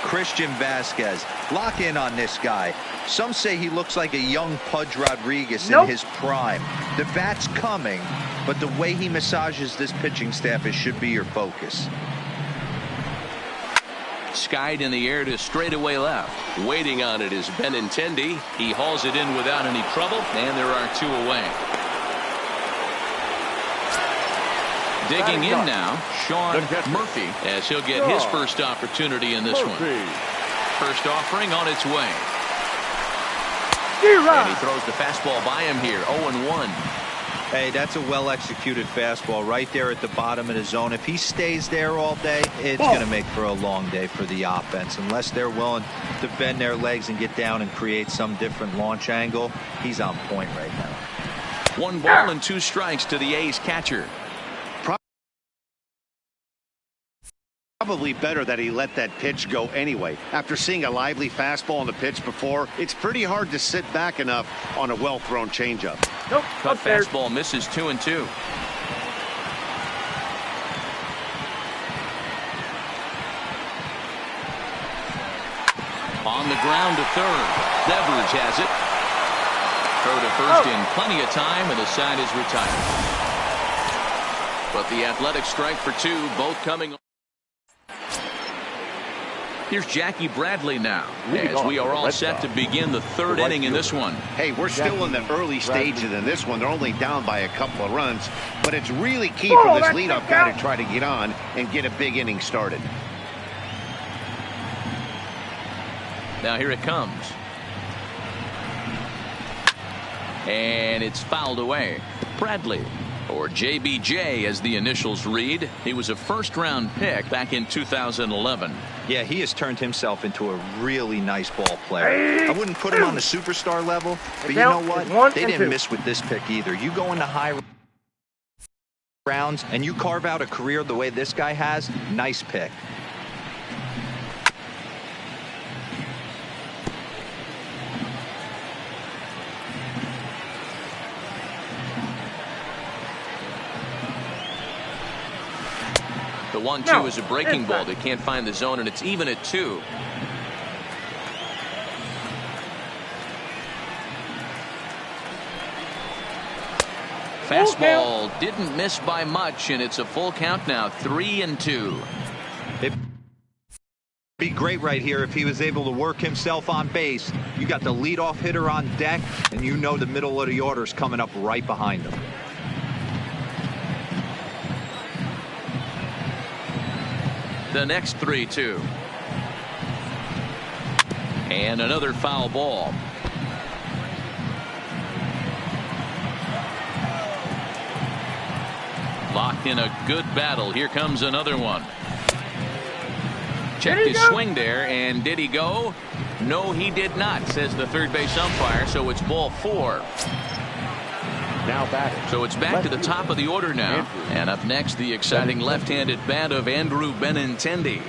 Christian Vazquez. Lock in on this guy. Some say he looks like a young Pudge Rodriguez in his prime. The bat's coming, but the way he massages this pitching staff, it should be your focus. Skied in the air to straightaway left. Waiting on it is Benintendi. He hauls it in without any trouble, and there are 2 away. Digging in now, Sean Murphy, as he'll get his first opportunity in this one. First offering on its way. And he throws the fastball by him here, 0-1. Hey, that's a well-executed fastball right there at the bottom of the zone. If he stays there all day, it's going to make for a long day for the offense. Unless they're willing to bend their legs and get down and create some different launch angle, he's on point right now. 1 ball and 2 strikes to the A's catcher. Probably better that he let that pitch go anyway. After seeing a lively fastball on the pitch before, it's pretty hard to sit back enough on a well-thrown changeup. Cut fastball misses 2-2. On the ground to third. Devers has it. Throw to first in plenty of time, and the side is retired. But the Athletics strike for 2, both coming. Here's Jackie Bradley now, as we are all set to begin the 3rd inning in this one. Hey, we're still in the early stages in this one. They're only down by a couple of runs, but it's really key for this leadoff guy to try to get on and get a big inning started. Now here it comes. And it's fouled away. Bradley, or JBJ as the initials read. He was a first-round pick back in 2011. Yeah, he has turned himself into a really nice ball player. I wouldn't put him on the superstar level, but you know what? They didn't miss with this pick either. You go into high rounds and you carve out a career the way this guy has, nice pick. The 1-2 is a breaking ball. They can't find the zone, and it's even at 2. Fastball didn't miss by much, and it's a full count now, 3-2. It'd be great right here if he was able to work himself on base. You got the leadoff hitter on deck, and you know the middle of the order is coming up right behind him. The next 3-2. And another foul ball. Locked in a good battle. Here comes another one. Checked his swing there, and did he go? No, he did not, says the third base umpire, so it's ball 4. Now batting. So it's back to the top of the order now. And up next, the exciting left-handed bat of Andrew Benintendi.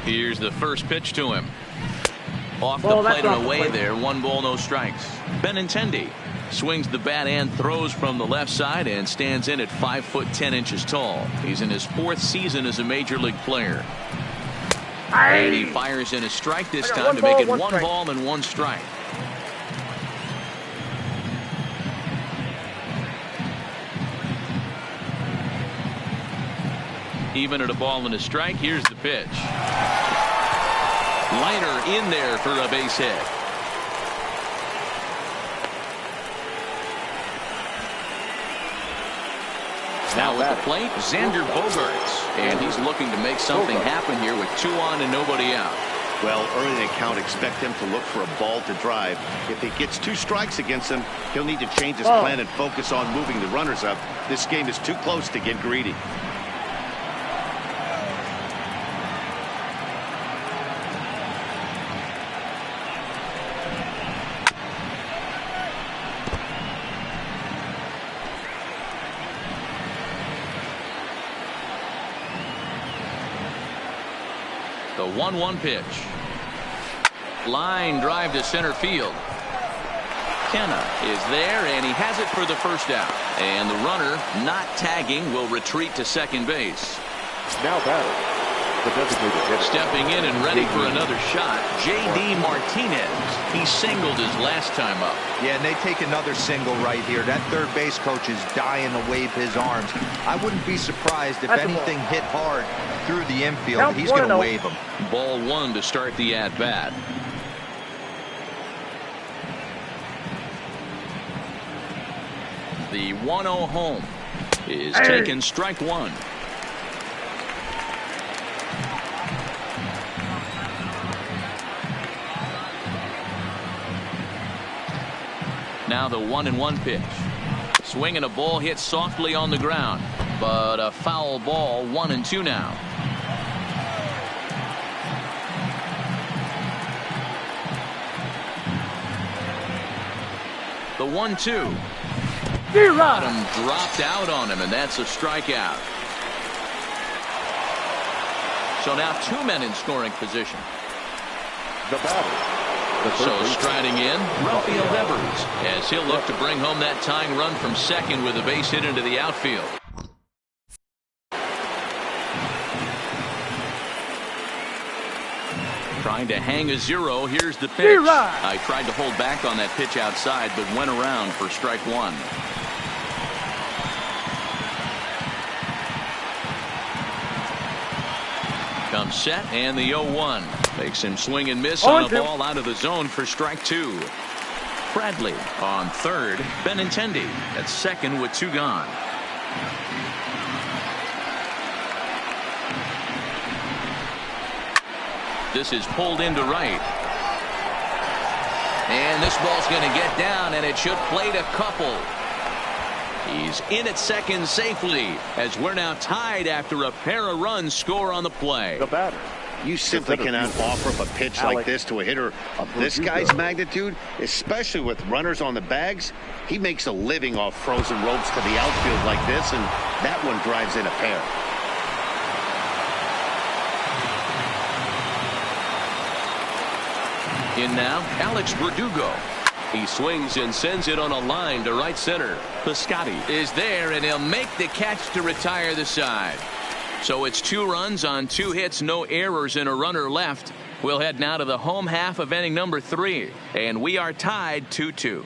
Here's the first pitch to him. Off the plate and away there. 1 ball, no strikes. Benintendi swings the bat and throws from the left side and stands in at 5'10" tall. He's in his 4th season as a major league player. And he fires in a strike this time to make it 1 ball and 1 strike. Even at a ball and a strike, here's the pitch. Liner in there for a base hit. Now with the plate, Xander Bogaerts. And he's looking to make something happen here with 2 on and nobody out. Well, early in the count, expect him to look for a ball to drive. If he gets 2 strikes against him, he'll need to change his plan and focus on moving the runners up. This game is too close to get greedy. The 1-1 pitch. Line drive to center field. Kenna is there, and he has it for the first out. And the runner, not tagging, will retreat to second base. Now batting. The designated hitter. Stepping in and ready for another shot, J.D. Martinez. He singled his last time up. Yeah, and they take another single right here. That third base coach is dying to wave his arms. I wouldn't be surprised if anything hit hard through the infield. He's going to wave them. Ball one to start the at-bat. The 1-0 home is taken strike one. Now the 1-1 pitch. Swinging a ball hit softly on the ground, but a foul ball. 1-2 now. The 1-2. Bottom dropped out on him, and that's a strikeout. So now two men in scoring position. The batter. So striding in, Rafael Devers, as he'll look to bring home that tying run from second with a base hit into the outfield. Trying to hang a zero. Here's the pitch. I tried to hold back on that pitch outside, but went around for strike one. Comes set, and the 0-1 makes him swing and miss on a ball out of the zone for strike two. Bradley on third. Benintendi at second with two gone. This is pulled into right. And this ball's going to get down, and it should plate a couple. He's in at second safely, as we're now tied after a pair of runs score on the play. The batter. You simply cannot offer up a pitch like this to a hitter of this guy's magnitude, especially with runners on the bags. He makes a living off frozen ropes to the outfield like this, and that one drives in a pair. In now, Alex Verdugo. He swings and sends it on a line to right center. Piscotty is there, and he'll make the catch to retire the side. So it's 2 runs on 2 hits, no errors, and a runner left. We'll head now to the home half of inning number 3, and we are tied 2-2.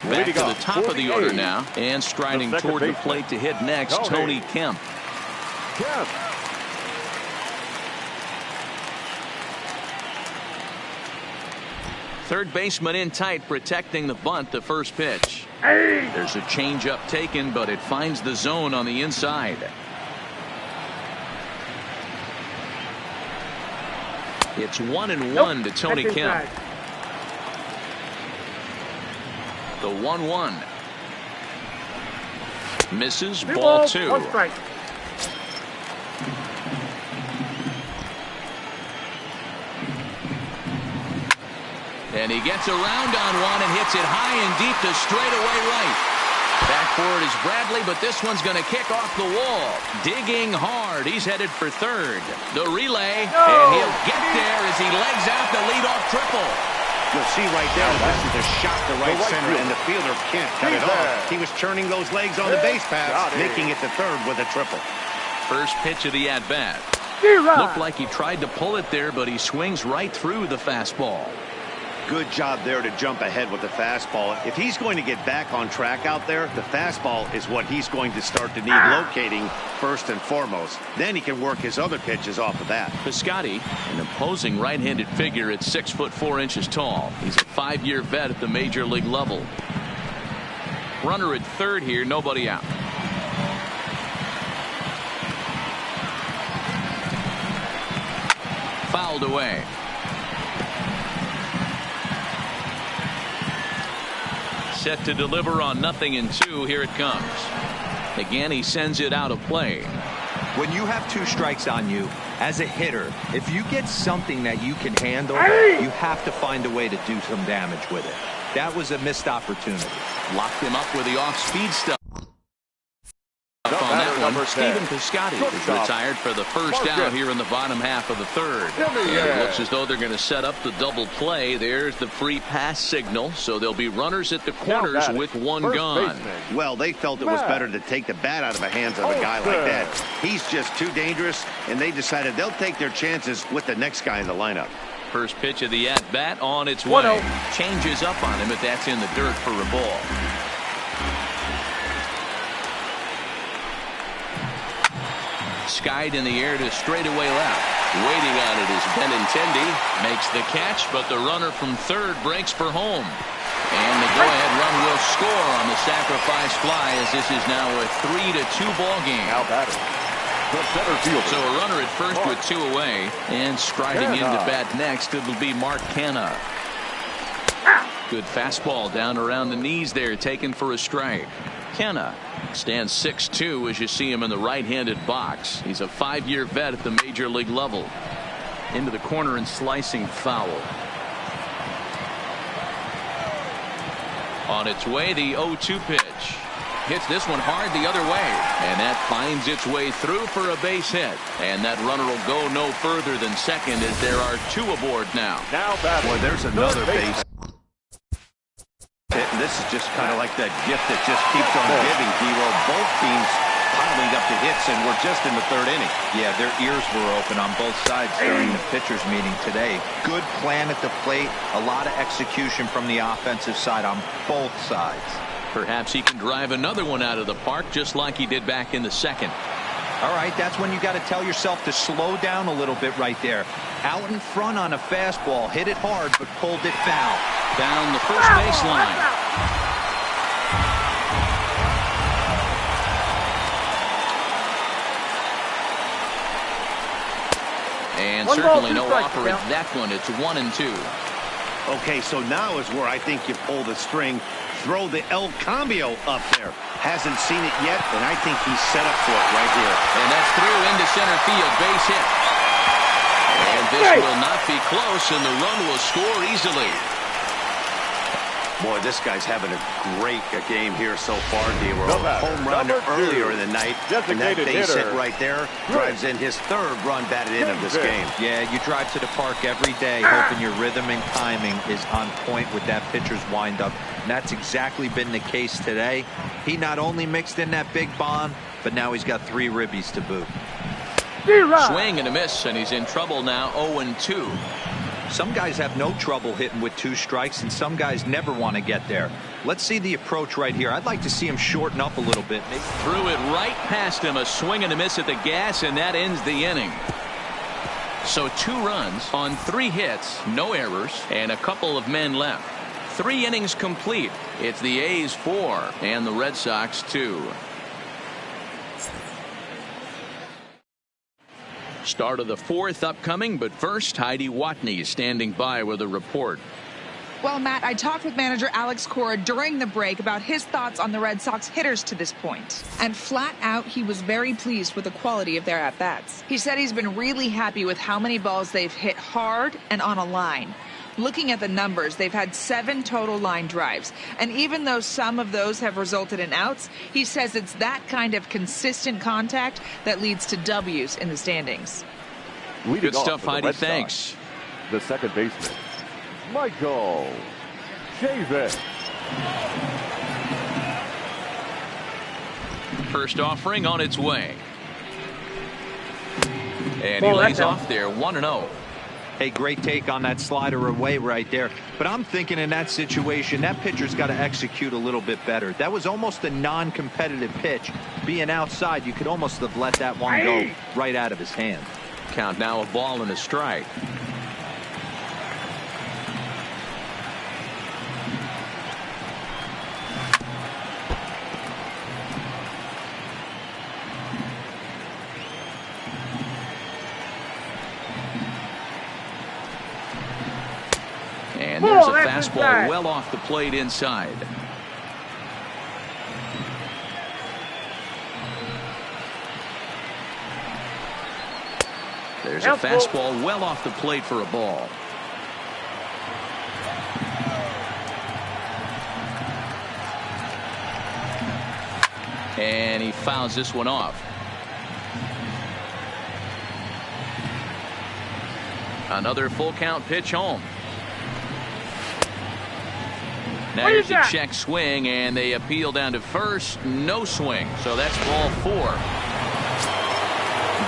Back to the top of the order now, and striding toward the plate to hit next, Tony Kemp. Third baseman in tight, protecting the bunt. The first pitch. There's a changeup taken, but it finds the zone on the inside. It's 1-1 to Tony Kemp. The 1-1 misses. Ball 2. And he gets around on one and hits it high and deep to straightaway right. Back for it is Bradley, but this one's going to kick off the wall. Digging hard. He's headed for third. The relay, and he'll get there as he legs out the leadoff triple. You'll see right there, this is a shot to right center, and the fielder can't cut it off. He was turning those legs on the base pass, making it to third with a triple. First pitch of the at-bat. Looked like he tried to pull it there, but he swings right through the fastball. Good job there to jump ahead with the fastball. If he's going to get back on track out there, the fastball is what he's going to start to need locating first and foremost. Then he can work his other pitches off of that. Piscotty, an imposing right-handed figure at 6'4" tall. He's a 5-year vet at the major league level. Runner at third here, nobody out. Fouled away. Set to deliver on 0-2. Here it comes. Again, he sends it out of play. When you have 2 strikes on you, as a hitter, if you get something that you can handle, you have to find a way to do some damage with it. That was a missed opportunity. Locked him up with the off-speed stuff. On that one, Stephen Piscotty is retired for the first out here in the bottom half of the third. It looks as though they're going to set up the double play. There's the free pass signal, so there'll be runners at the corners with one gone. Well, they felt it was better to take the bat out of the hands of a guy like that. He's just too dangerous, and they decided they'll take their chances with the next guy in the lineup. First pitch of the at-bat on its way. Changes up on him if that's in the dirt for a ball. Skied in the air to straightaway left. Waiting on it is Benintendi. Makes the catch, but the runner from third breaks for home. And the go-ahead run will score on the sacrifice fly, as this is now a 3-2 ball game. Now batting, the center fielder. So a runner at first with 2 away, and striding into bat next, it'll be Mark Canha. Good fastball down around the knees there, taken for a strike. Canha stands 6'2" as you see him in the right-handed box. He's a 5-year vet at the major league level. Into the corner and slicing foul. On its way, the 0-2 pitch. Hits this one hard the other way, and that finds its way through for a base hit. And that runner will go no further than second, as there are 2 aboard now. Now batting. Boy, there's another base. And this is just kind of like that gift that just keeps on giving, D-Roll. Both teams piling up the hits, and we're just in the 3rd inning. Yeah, their ears were open on both sides during the pitchers meeting today. Good plan at the plate, a lot of execution from the offensive side on both sides. Perhaps he can drive another one out of the park, just like he did back in the second. All right, that's when you got to tell yourself to slow down a little bit right there. Out in front on a fastball, hit it hard, but pulled it foul. Down the first baseline. And certainly no offer at that one. It's 1-2. Okay, so now is where I think you pull the string. Throw the El Cambio up there. Hasn't seen it yet, and I think he's set up for it right here. And that's through into center field. Base hit. And this will not be close, and the run will score easily. Boy, this guy's having a great game here so far, D-Roll. Home run earlier in the night, and that base hit right there drives in his 3rd run batted in of this game. Yeah, you drive to the park every day hoping your rhythm and timing is on point with that pitcher's windup. And that's exactly been the case today. He not only mixed in that big bomb, but now he's got 3 ribbies to boot. Swing and a miss, and he's in trouble now. 0-2. Some guys have no trouble hitting with 2 strikes, and some guys never want to get there. Let's see the approach right here. I'd like to see him shorten up a little bit. Threw it right past him. A swing and a miss at the gas, and that ends the inning. So 2 runs on 3 hits, no errors, and a couple of men left. 3 innings complete. It's the A's 4 and the Red Sox 2. Start of the 4th upcoming, but first, Heidi Watney is standing by with a report. Well, Matt, I talked with manager Alex Cora during the break about his thoughts on the Red Sox hitters to this point. And flat out, he was very pleased with the quality of their at-bats. He said he's been really happy with how many balls they've hit hard and on a line. Looking at the numbers, they've had 7 total line drives. And even though some of those have resulted in outs, he says it's that kind of consistent contact that leads to W's in the standings. Good stuff, Heidi. Thanks. The second baseman, Michael Chavis. First offering on its way. And he lays off there, 1-0. Hey, great take on that slider away right there. But I'm thinking in that situation, that pitcher's got to execute a little bit better. That was almost a non-competitive pitch. Being outside, you could almost have let that one go right out of his hand. Count now, a ball and a strike. And there's a fastball well off the plate inside. There's a fastball well off the plate for a ball. And he fouls this one off. Another full count pitch home. Now here's a check swing, and they appeal down to first. No swing. So that's ball 4.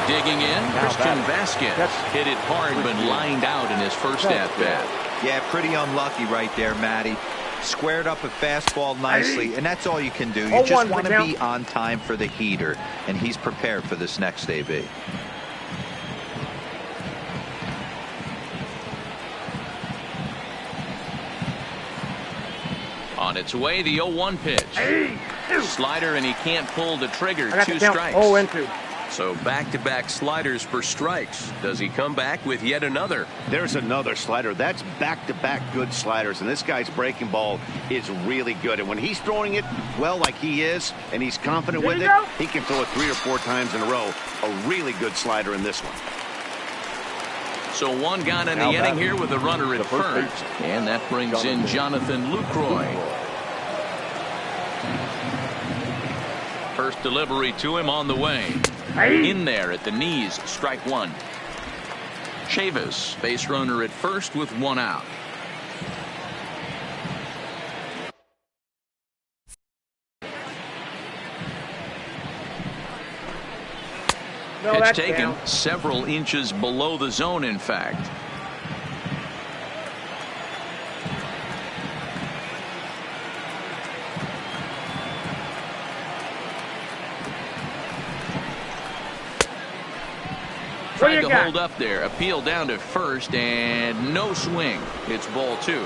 Digging in, Christian Vasquez hit it hard but lined out in his first at-bat. Yeah, pretty unlucky right there, Matty. Squared up a fastball nicely, and that's all you can do. You just want to be on time for the heater, and he's prepared for this next AB. On its way, the 0-1 pitch. Slider, and he can't pull the trigger. 2 strikes. 0-2. So back-to-back sliders for strikes. Does he come back with yet another? There's another slider. That's back-to-back good sliders, and this guy's breaking ball is really good. And when he's throwing it well like he is, and he's confident with it, he can throw it 3 or 4 times in a row. A really good slider in this one. So one gone in the inning here with a runner at first. And that brings in Jonathan Lucroy. First delivery to him on the way. In there at the knees, strike 1. Chavis, base runner at first with 1 out. Pitch taken several inches below the zone, in fact. Tried to hold up there. Appeal down to first, and no swing. It's ball 2.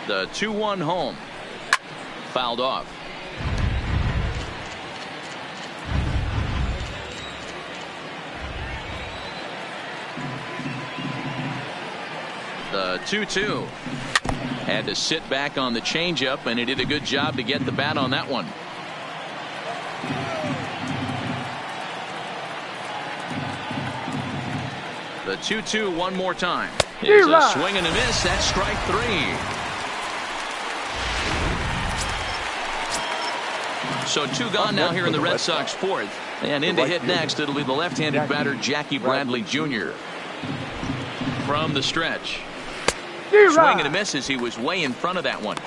The 2-1 home. Fouled off. The 2-2. Had to sit back on the changeup, and he did a good job to get the bat on that one. The 2-2 one more time. It's a swing and a miss. That's strike 3. So 2 gone now here in the Red Sox 4th. And in to hit next, it'll be the left-handed batter Jackie Bradley Jr. From the stretch. Swing and a miss as he was way in front of that one.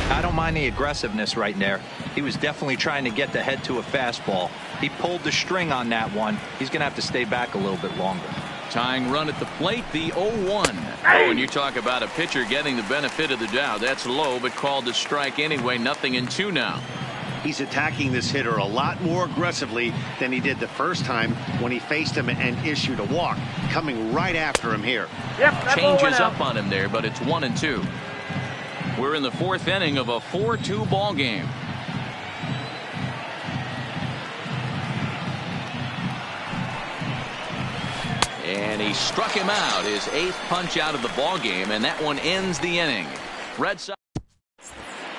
I don't mind the aggressiveness right there. He was definitely trying to get the head to a fastball. He pulled the string on that one. He's going to have to stay back a little bit longer. Tying run at the plate, the 0-1. Oh, and you talk about a pitcher getting the benefit of the doubt. That's low, but called to strike anyway. 0-2 now. He's attacking this hitter a lot more aggressively than he did the first time when he faced him and issued a walk. Coming right after him here. Changes up on him there, but it's 1-2. We're in the 4th inning of a 4-2 ball game. And he struck him out, his 8th punch out of the ball game, and that one ends the inning. Red Sox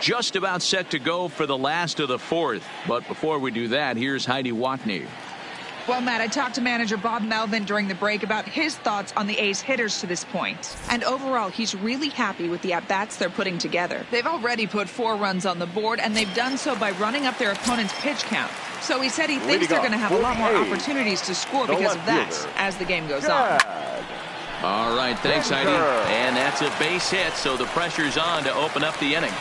just about set to go for the last of the 4th. But before we do that, here's Heidi Watney. Well, Matt, I talked to manager Bob Melvin during the break about his thoughts on the A's hitters to this point. And overall, he's really happy with the at-bats they're putting together. They've already put 4 runs on the board, and they've done so by running up their opponent's pitch count. So he said he thinks they're going to have a lot more opportunities to score because of that as the game goes on. All right, thanks, Heidi. And that's a base hit, so the pressure's on to open up the inning.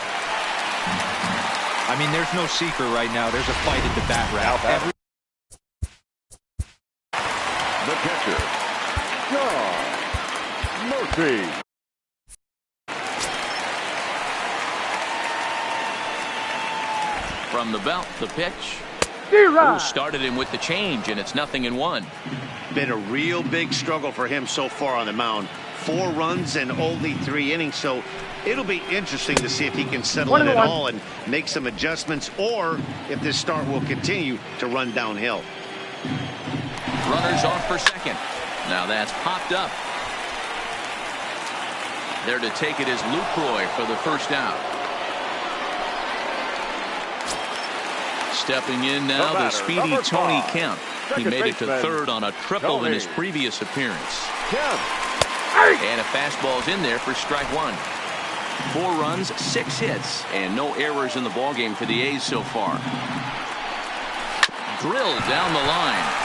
I mean, there's no secret right now. There's a fight at the bat rack. The catcher, John Murphy. From the belt, the pitch. Who started him with the change, and it's 0-1. Been a real big struggle for him so far on the mound. 4 runs and only 3 innings, so it'll be interesting to see if he can settle it at all and make some adjustments, or if this start will continue to run downhill. Runners off for second. Now that's popped up. There to take it is Lucroy for the first out. Stepping in now, the speedy Tony Kemp. He made it to third on a triple in his previous appearance. And a fastball's in there for strike one. 4 runs, 6 hits, and no errors in the ballgame for the A's so far. Drilled down the line.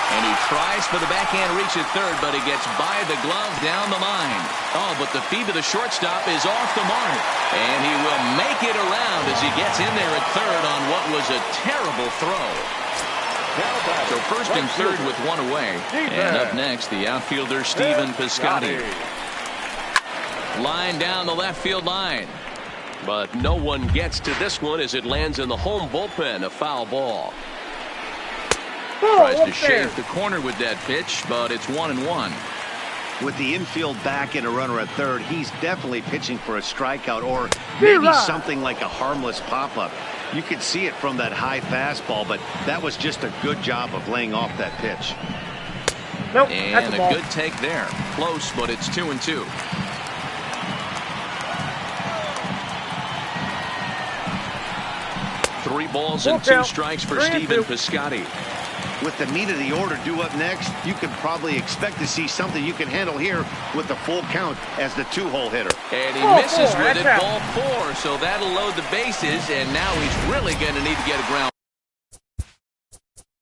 And he tries for the backhand reach at third, but he gets by the glove down the line. Oh, but the feed to the shortstop is off the mark. And he will make it around as he gets in there at third on what was a terrible throw. So first and third with 1 away. And up next, the outfielder, Stephen Piscotty. Line down the left field line. But no one gets to this one as it lands in the home bullpen, a foul ball. Tries to shave the corner with that pitch, but it's 1-1. With the infield back and a runner at third, he's definitely pitching for a strikeout or maybe something like a harmless pop-up. You could see it from that high fastball, but that was just a good job of laying off that pitch. Nope, and a good take there. Close, but it's 2-2. Three balls and 2 strikes for Stephen Piscotty. With the meat of the order due up next, you could probably expect to see something you can handle here with the full count as the 2-hole hitter. And he misses with it, ball 4, so that'll load the bases, and now he's really going to need to get a ground.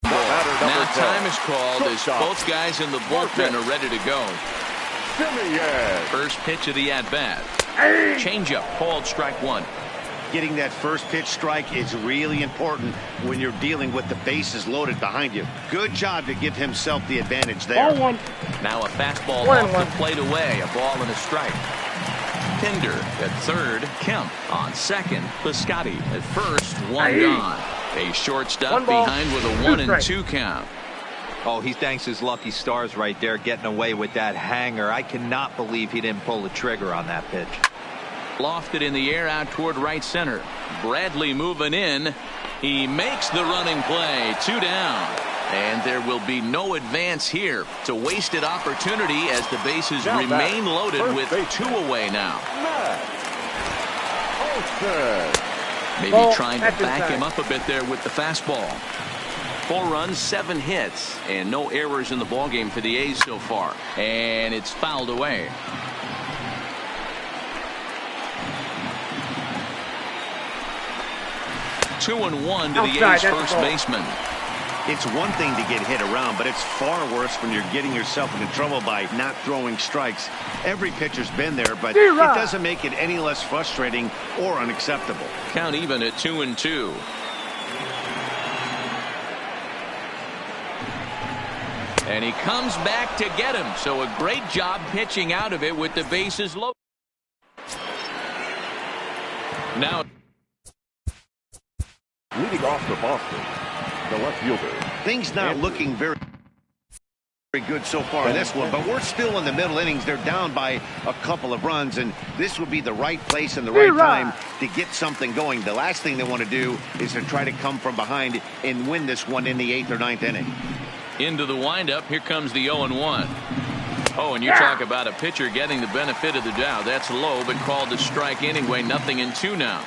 Now time is called as both guys in the bullpen are ready to go. First pitch of the at-bat. Changeup called strike 1. Getting that first pitch strike is really important when you're dealing with the bases loaded behind you. Good job to give himself the advantage there. Now a fastball off the plate away, a ball and a strike. Pinder at third, Kemp on second, Piscotty at first, 1 gone. A shortstop behind with a 1-2 count. Oh, he thanks his lucky stars right there, getting away with that hanger. I cannot believe he didn't pull the trigger on that pitch. Lofted in the air out toward right center. Bradley moving in. He makes the running play. 2 down. And there will be no advance here. It's a wasted opportunity as the bases remain loaded with 2 away now. Maybe trying to back him up a bit there with the fastball. 4 runs, 7 hits, and no errors in the ballgame for the A's so far. And it's fouled away. Two and 1 to the A's first baseman. It's one thing to get hit around, but it's far worse when you're getting yourself into trouble by not throwing strikes. Every pitcher's been there, but it doesn't make it any less frustrating or unacceptable. Count even at 2-2. And he comes back to get him. So a great job pitching out of it with the bases low. Now leading off for Boston, the left fielder. Things not looking very good so far in this one, but we're still in the middle innings. They're down by a couple of runs, and this would be the right place and the right time to get something going. The last thing they want to do is to try to come from behind and win this one in the 8th or 9th inning. Into the windup. Here comes the 0-1. Oh, and you talk about a pitcher getting the benefit of the doubt. That's low, but called a strike anyway. 0-2 now.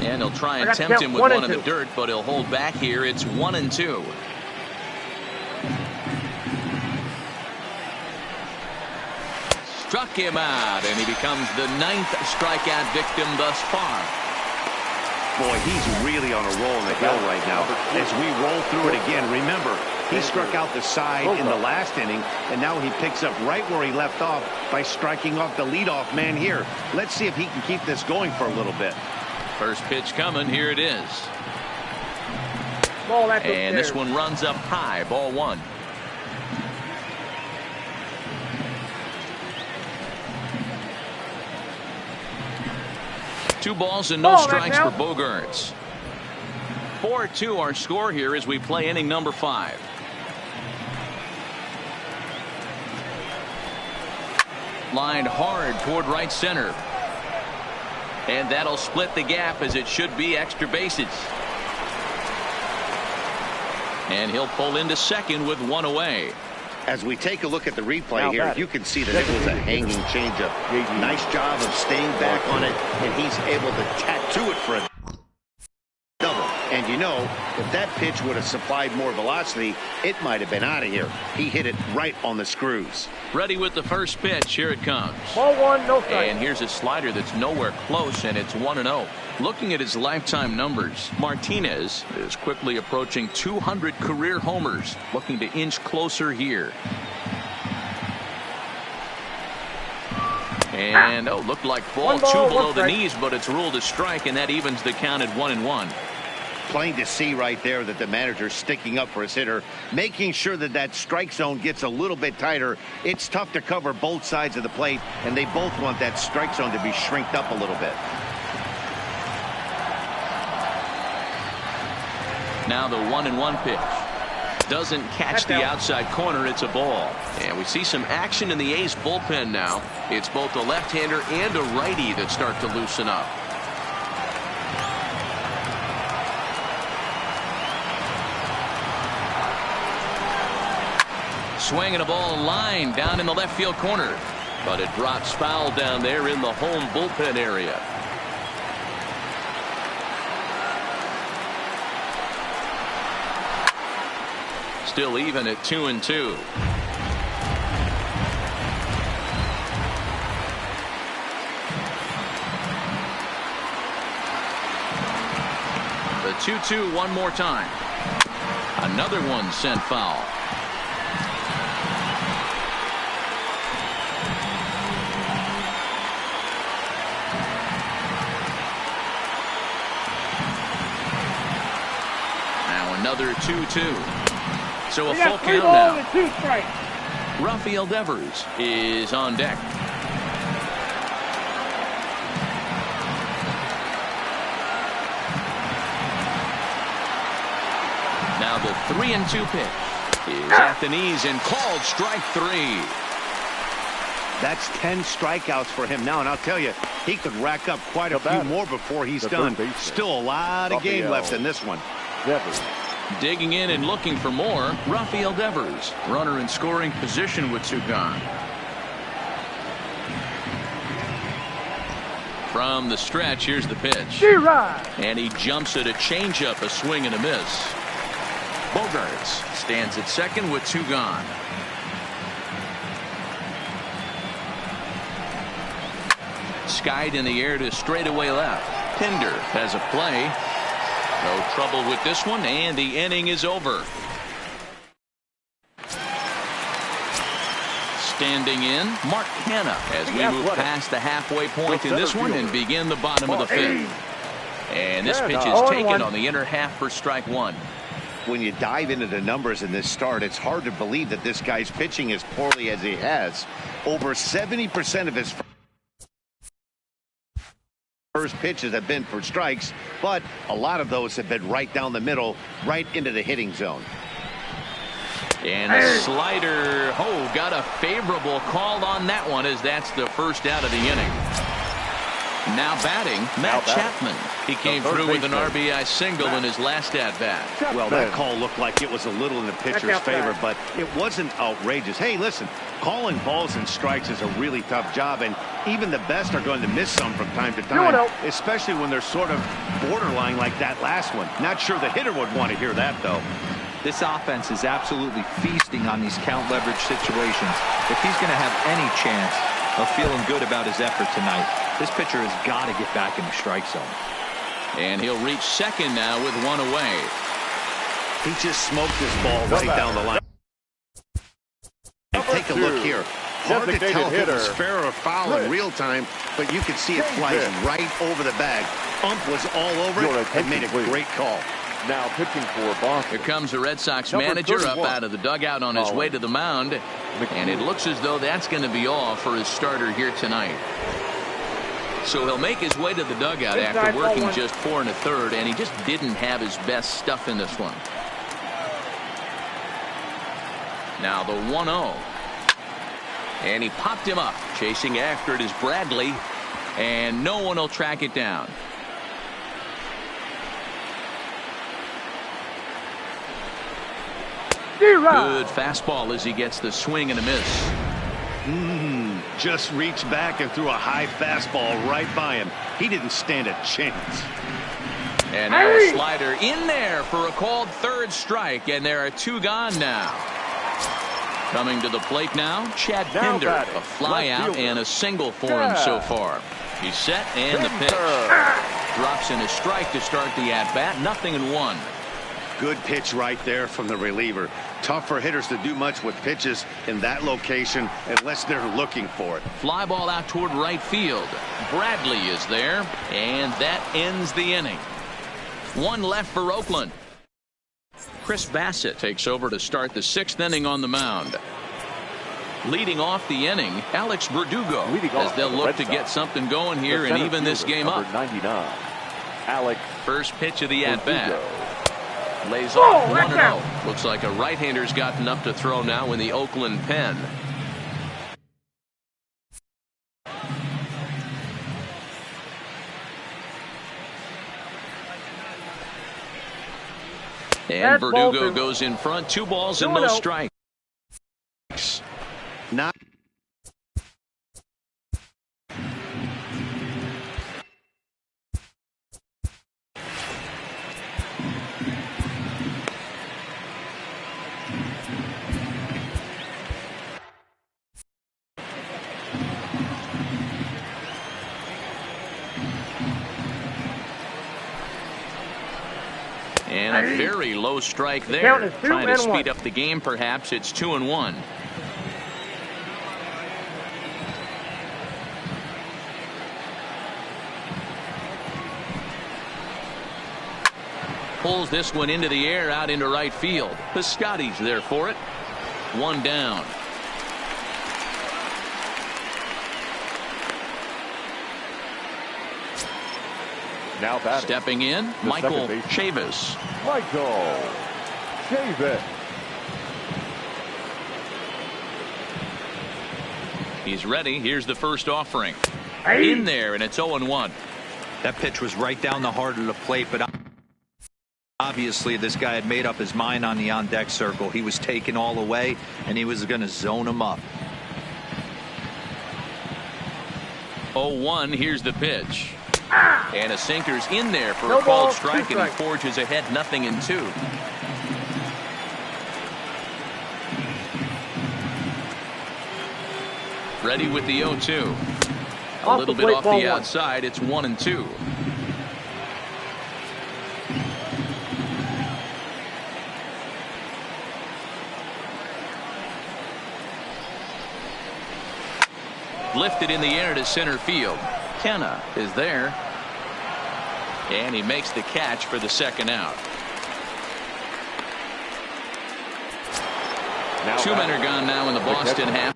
And he'll try and tempt him with one in the dirt, but he'll hold back here. It's 1-2. Struck him out, and he becomes the 9th strikeout victim thus far. Boy, he's really on a roll in the hill right now. As we roll through it again, remember, he struck out the side in the last inning, and now he picks up right where he left off by striking off the leadoff man here. Let's see if he can keep this going for a little bit. First pitch coming. Here it is. And this one runs up high. Ball 1. Two balls and no strikes for Bogaerts. 4-2 our score here as we play inning number 5. Lined hard toward right center. And that'll split the gap as it should be extra bases. And he'll pull into second with 1 away. As we take a look at the replay here, you can see that it was a hanging changeup. Nice job of staying back on it, and he's able to tattoo it for a double. And you know, if that pitch would have supplied more velocity, it might have been out of here. He hit it right on the screws. Ready with the first pitch. Here it comes. Ball one, no strike. And here's a slider that's nowhere close, and it's 1-0. Looking at his lifetime numbers, Martinez is quickly approaching 200 career homers, looking to inch closer here. And looked like ball two below the knees, but it's ruled a strike, and that evens the count at 1-1. Plain to see right there that the manager's sticking up for his hitter, making sure that that strike zone gets a little bit tighter. It's tough to cover both sides of the plate, and they both want that strike zone to be shrinked up a little bit. Now the 1-1 pitch. Doesn't catch the outside corner. It's a ball. And we see some action in the A's bullpen now. It's both a left-hander and a righty that start to loosen up. Swinging a ball line down in the left field corner. But it drops foul down there in the home bullpen area. Still even at 2-2. The 2-2 one more time. Another one sent foul. Now another 2-2. So a full count now. Rafael Devers is on deck. Now the 3-2 pitch is at the knees and called strike 3. That's 10 strikeouts for him now, and I'll tell you, he could rack up quite a few more before he's done. Still a lot of game left in this one. Devers. Digging in and looking for more, Rafael Devers, runner in scoring position with two gone. From the stretch, here's the pitch. And he jumps at a changeup, a swing and a miss. Bogaerts stands at second with two gone. Skied in the air to straightaway left. Pinder has a play. No trouble with this one, and the inning is over. Standing in, Mark Hanna as we move past the halfway point in this one and begin the bottom of the fifth. And this pitch is taken on the inner half for strike one. When you dive into the numbers in this start, it's hard to believe that this guy's pitching as poorly as he has. Over 70% of his first pitches have been for strikes, but a lot of those have been right down the middle, right into the hitting zone. And a slider. Got a favorable call on that one, as that's the first out of the inning. Now batting, Matt Chapman. He came through with an RBI single in his last at-bat. Well, that call looked like it was a little in the pitcher's favor, but it wasn't outrageous. Hey, listen, calling balls and strikes is a really tough job, and even the best are going to miss some from time to time, especially when they're sort of borderline like that last one. Not sure the hitter would want to hear that, though. This offense is absolutely feasting on these count leverage situations. If he's going to have any chance of feeling good about his effort tonight, this pitcher has got to get back in the strike zone. And he'll reach second now with one away. He just smoked this ball right down the line. And take a look here. Hard to tell if it was fair or foul in real time, but you can see it flies right over the bag. Ump was all over it and made a great call. Now pitching for Boston. Here comes the Red Sox manager up out of the dugout on his way to the mound. And it looks as though that's going to be all for his starter here tonight. So he'll make his way to the dugout after working just 4 1/3, and he just didn't have his best stuff in this one. Now the 1-0. And he popped him up. Chasing after it is Bradley, and no one will track it down. Good fastball as he gets the swing and a miss. Just reached back and threw a high fastball right by him. He didn't stand a chance. And now a slider in there for a called third strike, and there are 2 gone now. Coming to the plate now, Chad Pinder. A fly out and a single for him so far. He's set, and the pitch. Drops in a strike to start the at-bat. 0-1. Good pitch right there from the reliever. Tough for hitters to do much with pitches in that location unless they're looking for it. Fly ball out toward right field. Bradley is there, and that ends the inning. 1 left for Oakland. Chris Bassett takes over to start the 6th inning on the mound. Leading off the inning, Alex Verdugo, as they'll look to get something going here and even this game up. 99. Alex. First pitch of the at-bat. Lays off 1-0. Looks like a right-hander's gotten up to throw now in the Oakland pen. And Verdugo goes in front. 2 balls and no strikes. Not And a very low strike there. Trying to speed up the game, perhaps. It's 2-1. Pulls this one into the air out into right field. Piscotty's there for it. 1 down. Now batting. Stepping in, Michael Chavis. Michael Chavis. He's ready. Here's the first offering. In there, and it's 0-1. That pitch was right down the heart of the plate, but obviously this guy had made up his mind on the on-deck circle. He was taken all the way, and he was going to zone him up. 0-1, here's the pitch. And a sinker's in there for a called strike, and he forges ahead 0-2. Ready with the 0-2. A little bit off the outside. It's 1-2. Lifted in the air to center field. Kenna is there. And he makes the catch for the 2nd out. Now 2 men are gone now in the Boston half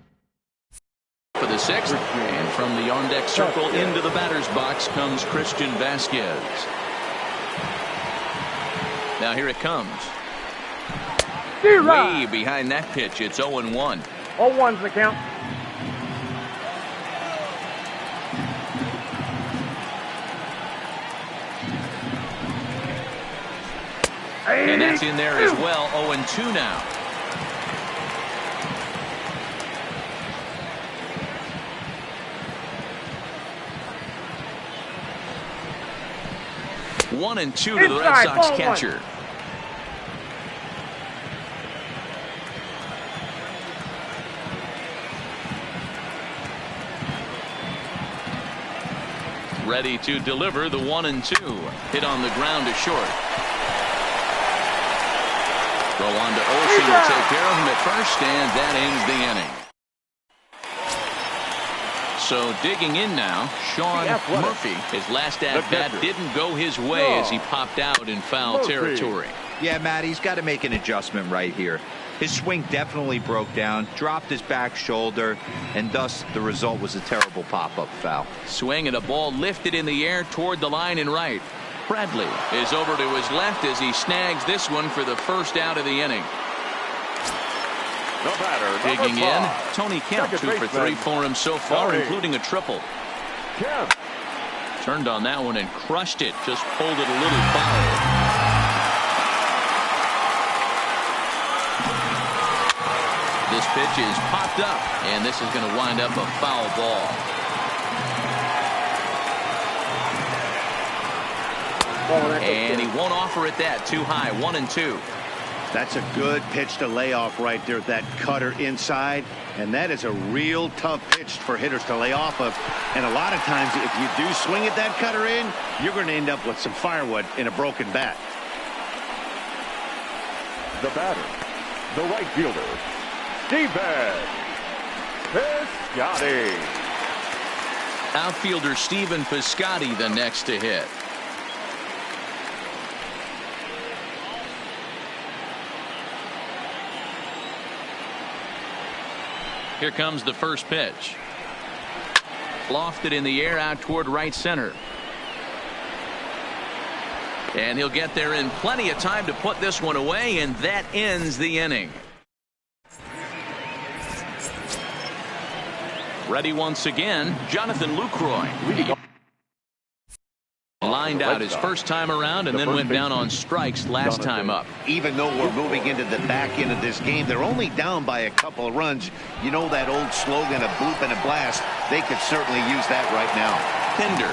for the 6th. And from the on-deck circle into the batter's box comes Christian Vasquez. Now here it comes. Way behind that pitch. It's 0-1. 0-1's the count. And that's in there as well. 0-2 now. One and 2 to the Red Sox catcher. Ready to deliver the 1-2. Hit on the ground to short. Throw on to Olsen will take care of him at first, and that ends the inning. So digging in now, Sean Murphy. His last at-bat didn't go his way as he popped out in foul territory. Yeah, Matt, he's got to make an adjustment right here. His swing definitely broke down, dropped his back shoulder, and thus the result was a terrible pop-up foul. Swing and a ball lifted in the air toward the line and right. Bradley is over to his left as he snags this one for the first out of the inning. The batter, digging in, Tony Kemp, 2 for 3 for him so far, including a triple. Kemp turned on that one and crushed it, just pulled it a little foul. pitch is popped up, and this is going to wind up a foul ball. And he won't offer it that. Too high. 1-2. That's a good pitch to lay off right there. That cutter inside. And that is a real tough pitch for hitters to lay off of. And a lot of times, if you do swing at that cutter in, you're going to end up with some firewood in a broken bat. The batter, the right fielder, Stephen Piscotty. Outfielder Stephen Piscotty the next to hit. Here comes the first pitch. Lofted in the air out toward right center. And he'll get there in plenty of time to put this one away, and that ends the inning. Ready once again, Jonathan Lucroy. Lined out his first time around and then went down on strikes last time up. Even though we're moving into the back end of this game, they're only down by a couple of runs. You know that old slogan, a bloop and a blast. They could certainly use that right now. Pinder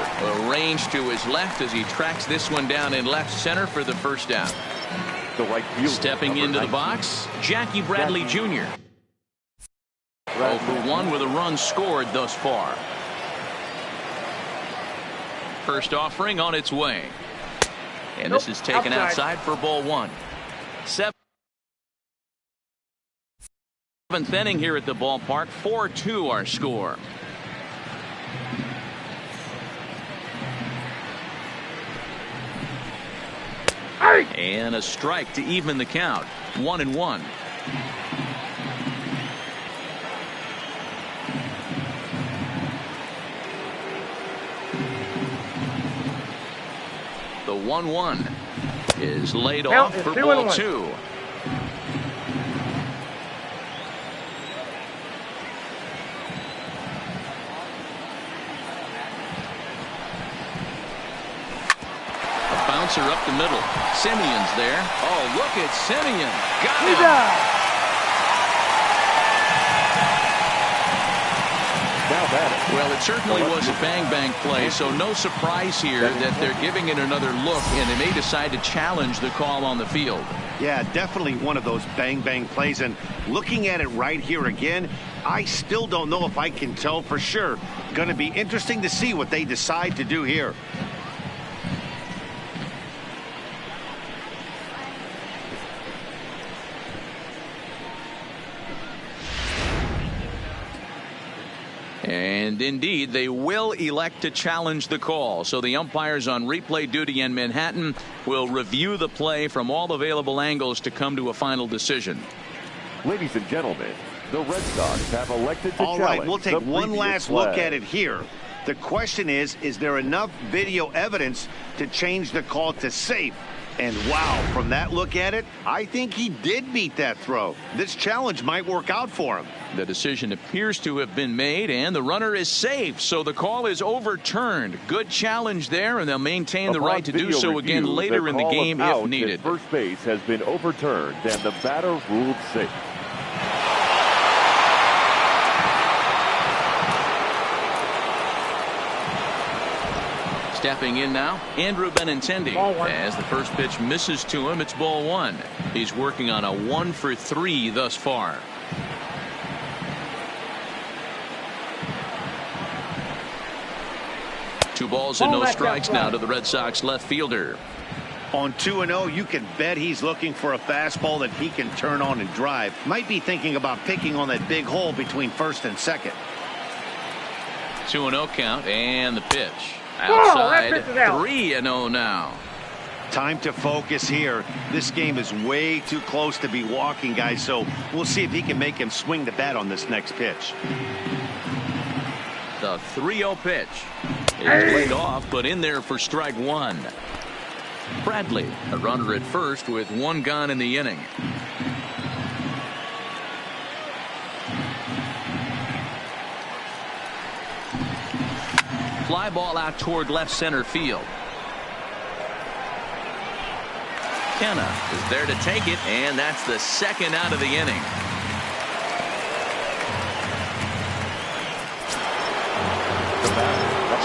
arranged to his left as he tracks this one down in left center for the first down. The right fielder, stepping into the box, Jackie Bradley Jr. 0 for 1 with a run scored thus far. First offering on its way. And this is taken outside for ball 1. Seventh inning here at the ballpark. 4-2 our score. And a strike to even the count. 1-1. The 1-1 is laid off for ball 2. A bouncer up the middle. Simeon's there. Oh, look at Simeon. Got him. Well, it certainly was a bang-bang play, so no surprise here that they're giving it another look, and they may decide to challenge the call on the field. Yeah, definitely one of those bang-bang plays, and looking at it right here again, I still don't know if I can tell for sure. Going to be interesting to see what they decide to do here. And indeed, they will elect to challenge the call. So the umpires on replay duty in Manhattan will review the play from all available angles to come to a final decision. Ladies and gentlemen, the Red Sox have elected to challenge. All right, we'll take one last look at it here. The question is there enough video evidence to change the call to safe? And wow, from that look at it, I think he did beat that throw. This challenge might work out for him. The decision appears to have been made, and the runner is safe, so the call is overturned. Good challenge there, and they'll maintain the right to do so again later in the game if needed. First base has been overturned, and the batter ruled safe. Stepping in now, Andrew Benintendi. As the first pitch misses to him, it's ball 1. He's working on a 1 for 3 thus far. Two balls and no strikes now to the Red Sox left fielder. On 2-0, you can bet he's looking for a fastball that he can turn on and drive. Might be thinking about picking on that big hole between first and second. 2-0 count, and the pitch. Outside, 3-0 now. Time to focus here. This game is way too close to be walking, guys, so we'll see if he can make him swing the bat on this next pitch. The 3-0 pitch is laid off, but in there for strike 1. Bradley, a runner at first with 1 gone in the inning. Fly ball out toward left center field. Kenna is there to take it, and that's the second out of the inning.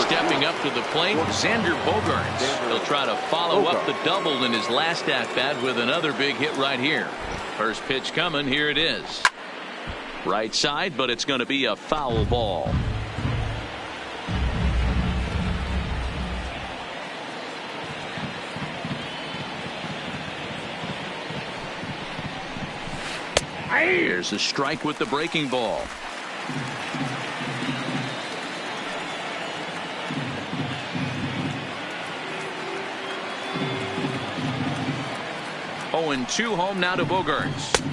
Stepping up to the plate, Xander Bogaerts. He'll try to follow up the double in his last at-bat with another big hit right here. First pitch coming. Here it is. Right side, but it's going to be a foul ball. Here's a strike with the breaking ball. Oh, and 2 home now to Bogaerts.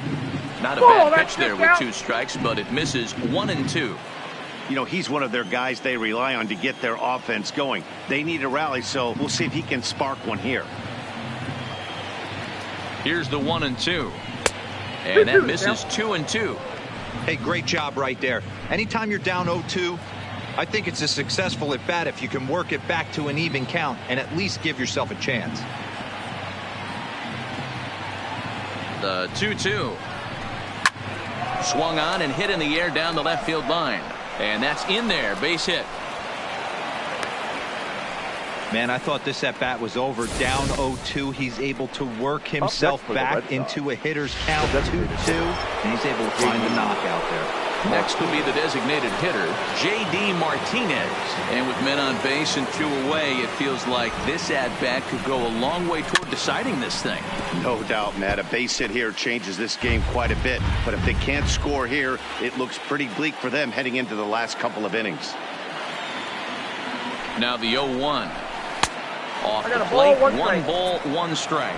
Not a bad pitch there with 2 strikes, but it misses 1 and 2. You know, he's one of their guys they rely on to get their offense going. They need a rally, so we'll see if he can spark one here. Here's the 1 and 2. And that misses 2 and 2. Hey, great job right there. Anytime you're down 0-2, I think it's a successful at bat if you can work it back to an even count and at least give yourself a chance. The 2-2. Swung on and hit in the air down the left field line. And that's in there. Base hit. Man, I thought this at bat was over. Down 0-2. He's able to work himself back into a hitter's count 2-2. And he's able to find the knockout there. Next will be the designated hitter, J.D. Martinez. And with men on base and 2 away, it feels like this at-bat could go a long way toward deciding this thing. No doubt, Matt. A base hit here changes this game quite a bit. But if they can't score here, it looks pretty bleak for them heading into the last couple of innings. Now the 0-1. Off the plate, 1 ball, 1 strike.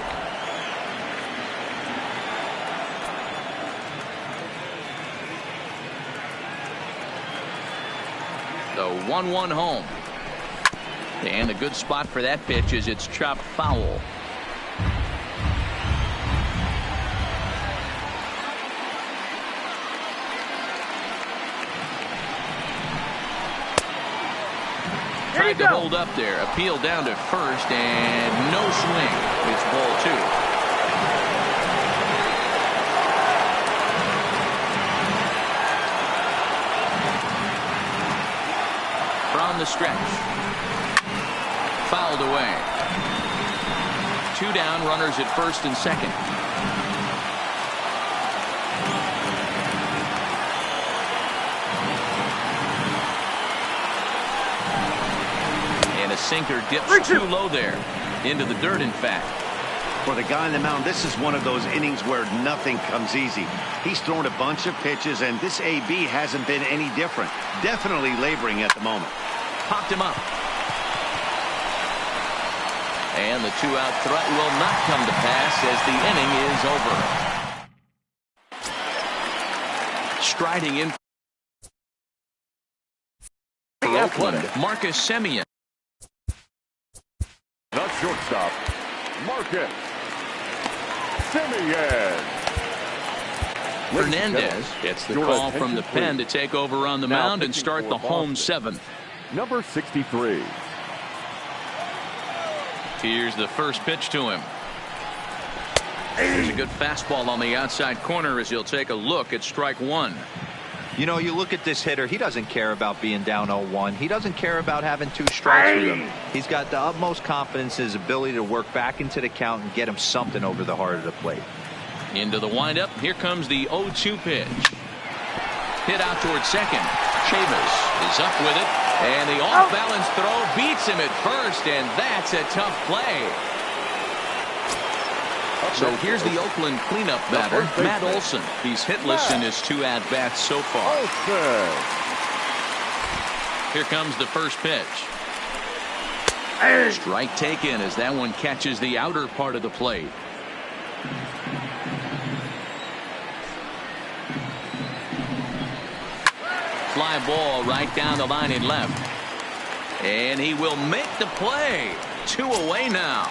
The 1-1 home. And the good spot for that pitch is it's chopped foul. Tried to hold up there. Appeal down to first and no swing. It's ball 2. From the stretch. Fouled away. 2 down, runners at first and second. And a sinker dips too low there. Into the dirt, in fact. For the guy on the mound, this is one of those innings where nothing comes easy. He's thrown a bunch of pitches, and this AB hasn't been any different. Definitely laboring at the moment. Popped him up. And the 2-out threat will not come to pass as the inning is over. Striding in for Oakland, Marcus Semien. The shortstop, Marcus Semien. Hernandez gets the call from the pen to take over on the mound and start the home 7th. Number 63. Here's the first pitch to him. There's a good fastball on the outside corner as he'll take a look at strike 1. You know, you look at this hitter, he doesn't care about being down 0-1. He doesn't care about having 2 strikes with him. He's got the utmost confidence in his ability to work back into the count and get him something over the heart of the plate. Into the windup. Here comes the 0-2 pitch. Hit out towards second. Chavis is up with it. And the off-balance throw beats him at first, and that's a tough play. So here's the Oakland cleanup batter, Matt Olson. He's hitless in his 2 at-bats so far. Here comes the first pitch. Strike taken as that one catches the outer part of the plate. Fly ball right down the line in left. And he will make the play. 2 away now.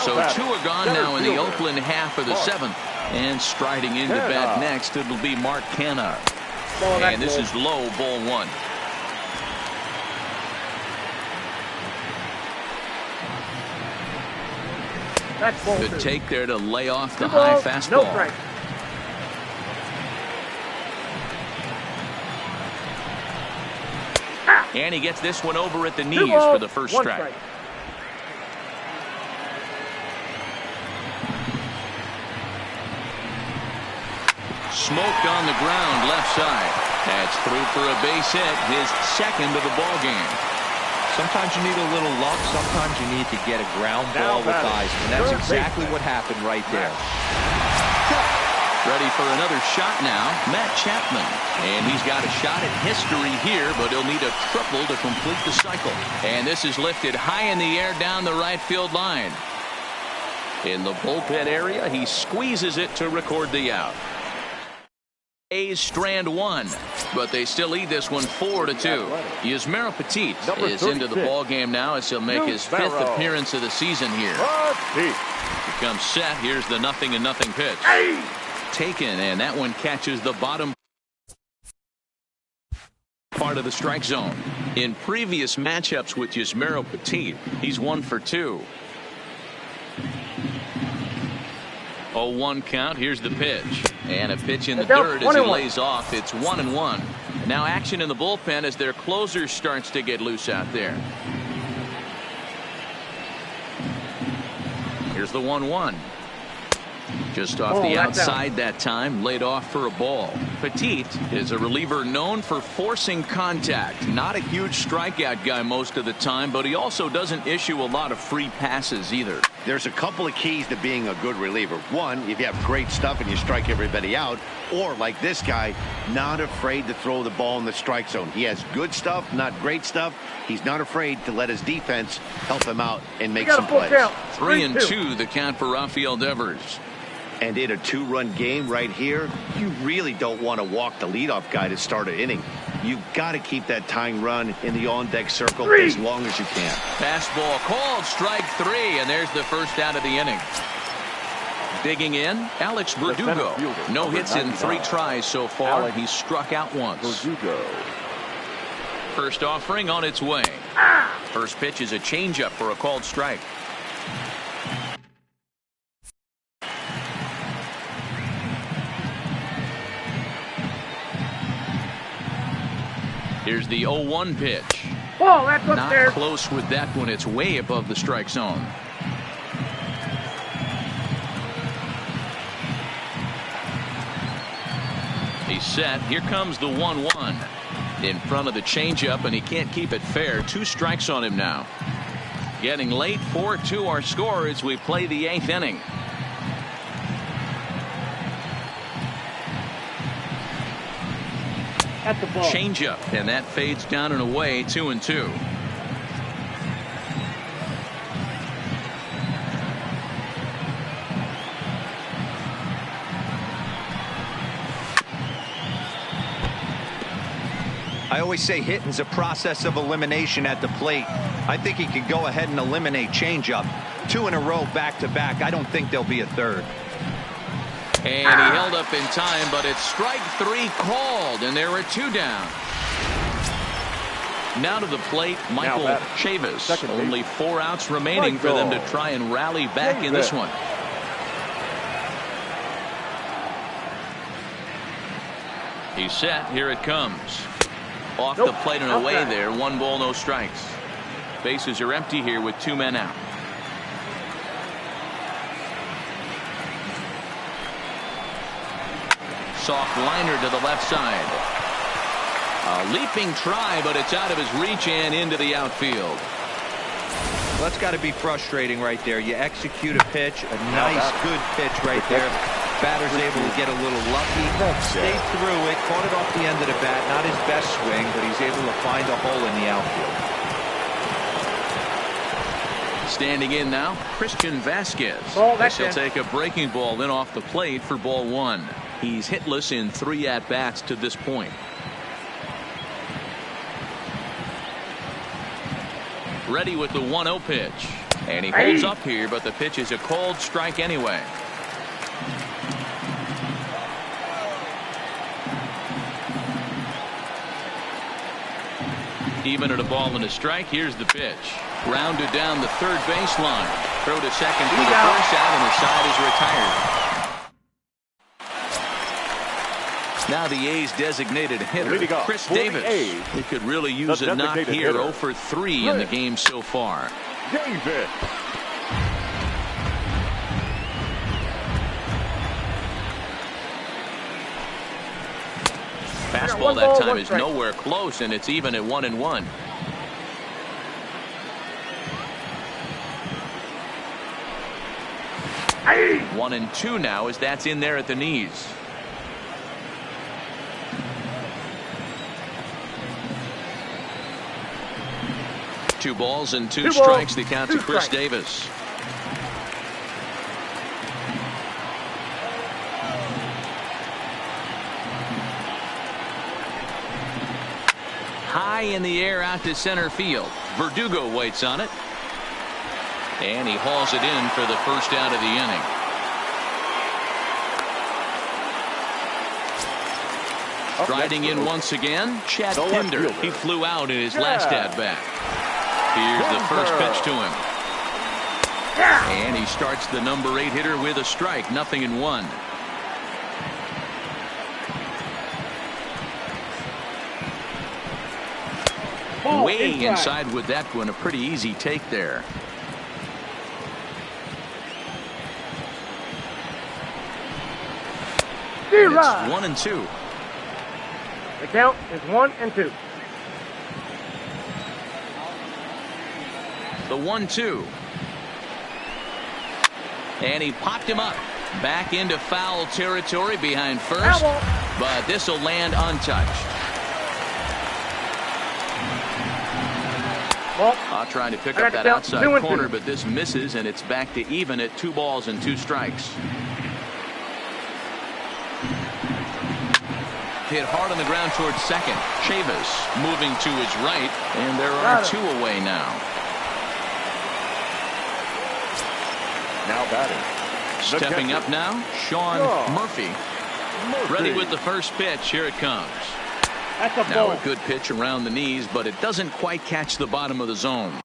So 2 are gone now in the Oakland half of the 7th. And striding into bat next, it'll be Mark Canha. And this is low, ball 1. Good take there to lay off the high fastball. And he gets this one over at the knees for the first strike. Smoked on the ground left side. That's through for a base hit, his second of the ball game. Sometimes you need a little luck. Sometimes you need to get a ground ball with eyes. And that's exactly what happened right there. Ready for another shot now, Matt Chapman. And he's got a shot at history here, but he'll need a triple to complete the cycle. And this is lifted high in the air down the right field line. In the bullpen area, he squeezes it to record the out. A's strand one, but they still lead this one 4-2. Yusmeiro Petit is into the ball game now as he'll make his fifth appearance of the season here. He comes set. Here's the 0-0 pitch. Taken, and that one catches the bottom part of the strike zone. In previous matchups with Yusmeiro Petit, he's 1 for 2. 0-1 count. Here's the pitch. And a pitch in the third as he lays off. It's 1-1. Now action in the bullpen as their closer starts to get loose out there. Here's the 1-1. Just off the outside that time, laid off for a ball. Petit is a reliever known for forcing contact. Not a huge strikeout guy most of the time, but he also doesn't issue a lot of free passes either. There's a couple of keys to being a good reliever. One, if you have great stuff and you strike everybody out, or like this guy, not afraid to throw the ball in the strike zone. He has good stuff, not great stuff. He's not afraid to let his defense help him out and make some plays. 3-2 the count for Rafael Devers. And in a 2-run game right here, you really don't want to walk the leadoff guy to start an inning. You've got to keep that tying run in the on-deck circle as long as you can. Fastball called, strike 3, and there's the first out of the inning. Digging in, Alex Verdugo. No hits in 3 tries so far. He's struck out once. First offering on its way. First pitch is a changeup for a called strike. Here's the 0-1 pitch. Oh, that's up Not there. Close with that one. It's way above the strike zone. He's set. Here comes the 1-1. In front of the changeup, and he can't keep it fair. 2 strikes on him now. Getting late. 4-2 our score as we play the 8th inning. At the ball. Changeup, and that fades down and away. 2-2. I always say hitting's a process of elimination at the plate. I think he could go ahead and eliminate changeup. 2 in a row back to back. I don't think there'll be a third. And he held up in time, but it's strike 3 called, and there are 2 down. Now to the plate, Michael Chavis. Only 4 outs remaining for them to try and rally back in this one. He's set. Here it comes. Off the plate and away there. 1 ball, no strikes. Bases are empty here with 2 men out. Soft liner to the left side. A leaping try, but it's out of his reach and into the outfield. Well, that's got to be frustrating right there. You execute a pitch, a nice, good pitch right there. Batter's able to get a little lucky. Stayed through it, caught it off the end of the bat. Not his best swing, but he's able to find a hole in the outfield. Standing in now, Christian Vasquez. He'll take a breaking ball in off the plate for ball 1. He's hitless in 3 at-bats to this point. Ready with the 1-0 pitch. And he holds up here, but the pitch is a called strike anyway. Even at a ball and a strike, here's the pitch. Rounded down the third baseline. Throw to second for the first out, and the side is retired. Now the A's designated hitter, Chris Davis. He could really use a knock here. 0 for 3 in the game so far. Davis. Fastball that time is nowhere close, and it's even at 1-1. Hey. 1-2 now as that's in there at the knees. Two balls and two strikes. The count to Chris Davis. High in the air out to center field. Verdugo waits on it. And he hauls it in for the first out of the inning. Striding in once again, Chad Pinder. He flew out in his last at-bat. Here's the first pitch to him. And he starts the number 8 hitter with a strike. 0-1. Way inside with that one. A pretty easy take there. It's 1-2. The count is 1-2. The 1-2. And he popped him up. Back into foul territory behind first. But this will land untouched. Trying to pick up that outside corner, but this misses, and it's back to even at 2 balls and 2 strikes. Hit hard on the ground towards second. Chavis moving to his right, and there are 2 away now. Now batting. Stepping up now, Sean Murphy. Ready with the first pitch. Here it comes. Now a good pitch around the knees, but it doesn't quite catch the bottom of the zone.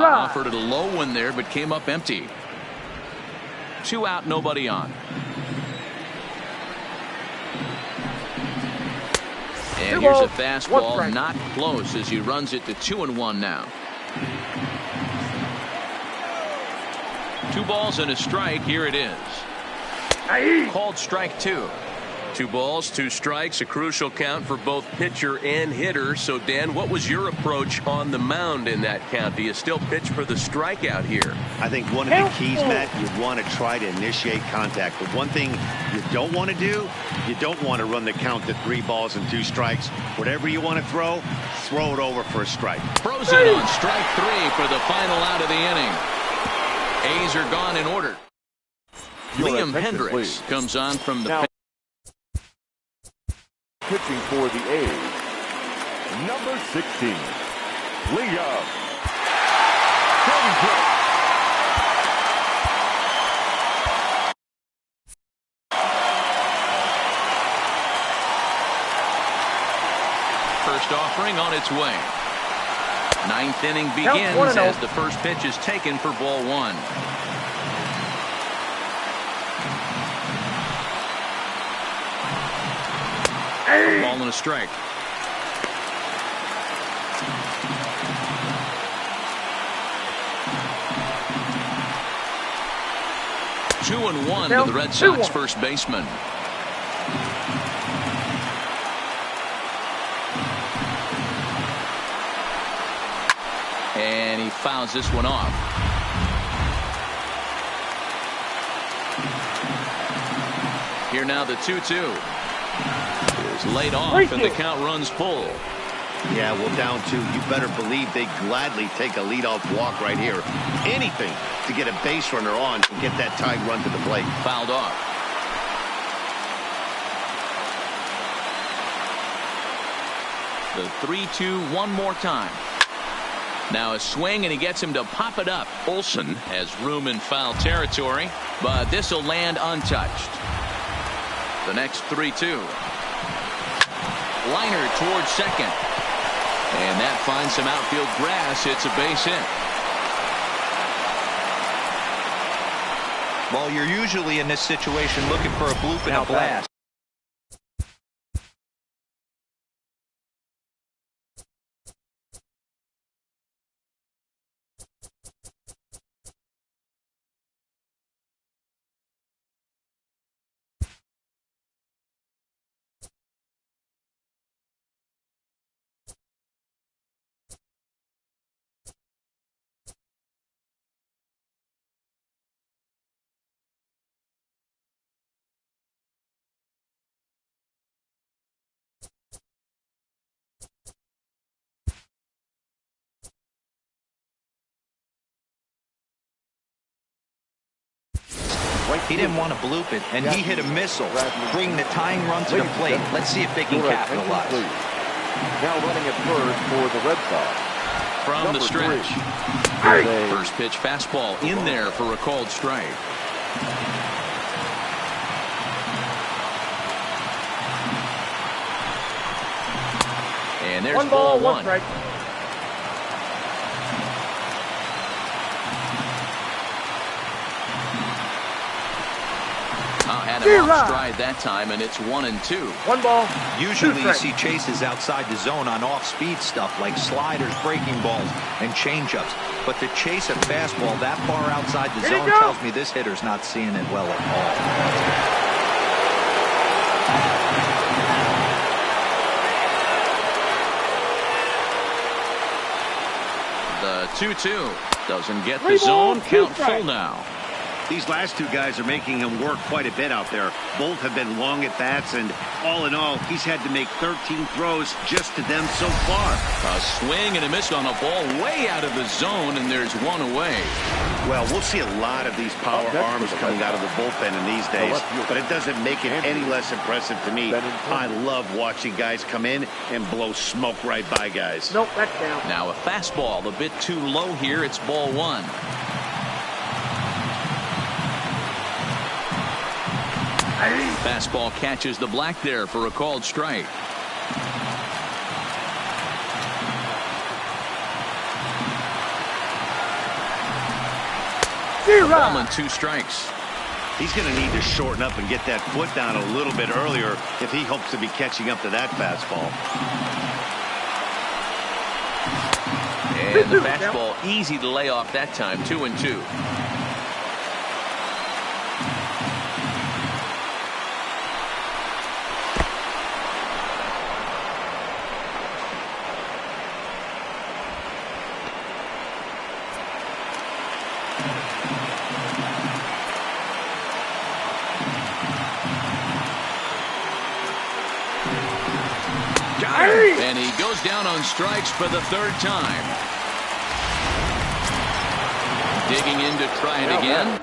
Offered it a low one there, but came up empty. 2 out, nobody on. And here's a fastball, not close, as he runs it to 2-1 now. 2 balls and a strike. Here it is. Called strike 2. 2 balls, 2 strikes, a crucial count for both pitcher and hitter. So, Dan, what was your approach on the mound in that count? Do you still pitch for the strikeout here? I think one of the keys, Matt, you want to try to initiate contact. But one thing you don't want to do, you don't want to run the count to 3 balls and 2 strikes. Whatever you want to throw it over for a strike. Frozen on strike 3 for the final out of the inning. A's are gone in order. Liam Hendricks comes on from the pitching for the A's, number 16, Liam Hendricks. First offering on its way. Ninth inning begins as the first pitch is taken for ball one. A ball and a strike. Two and one to the Red Sox first baseman. And he fouls this one off. Here now the 2-2. Is laid off and the count runs full. Yeah, well, down two. You better believe they gladly take a leadoff walk right here. Anything to get a base runner on and get that tied run to the plate. Fouled off. The 3-2 one more time. Now a swing, and he gets him to pop it up. Olsen has room in foul territory, but this will land untouched. The next 3-2. Liner towards second. And that finds some outfield grass. It's a base hit. Well, you're usually in this situation looking for a bloop and a blast. He didn't want to bloop it, and he hit a missile, bring the tying run to the plate. Let's see if they can capitalize. Now running at first for the Red Sox. From the stretch. First pitch fastball in there for a called strike. And there's ball one. Strike. Had him off stride that time, and it's 1-2. One ball. Usually you see chases outside the zone on off-speed stuff like sliders, breaking balls, and changeups. But to chase a fastball that far outside the zone tells me this hitter's not seeing it well at all. The 2-2 doesn't get the zone. Count full now. These last two guys are making him work quite a bit out there. Both have been long at bats, and all in all, he's had to make 13 throws just to them so far. A swing and a miss on a ball way out of the zone, and there's one away. Well, we'll see a lot of these power arms coming out of the bullpen in these days, but it doesn't make it any less impressive to me. I love watching guys come in and blow smoke right by guys. Nope, that's down. Now a fastball a bit too low here. It's ball one. Fastball catches the black there for a called strike. Ball and 2 strikes. He's going to need to shorten up and get that foot down a little bit earlier if he hopes to be catching up to that fastball. And the fastball easy to lay off that time. 2-2. And he goes down on strikes for the third time. Digging in to try it again.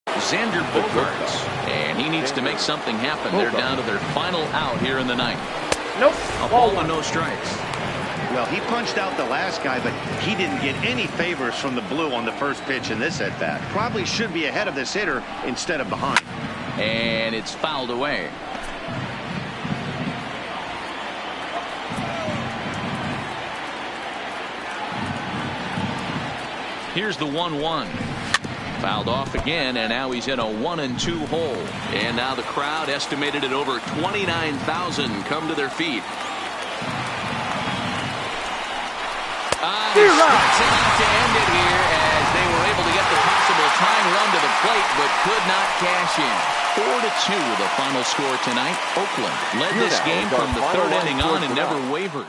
Xander Bogaerts. And he needs to make something happen. They're down to their final out here in the ninth. Nope. A ball and no strikes. Well, he punched out the last guy, but he didn't get any favors from the blue on the first pitch in this at-bat. Probably should be ahead of this hitter instead of behind. And it's fouled away. Here's the 1-1. Fouled off again, and now he's in a 1-2 hole. And now the crowd, estimated at over 29,000, come to their feet. He strikes out to end it here as they were able to get the possible tying run to the plate, but could not cash in. 4-2 the final score tonight. Oakland led this game from the third inning on and never wavered.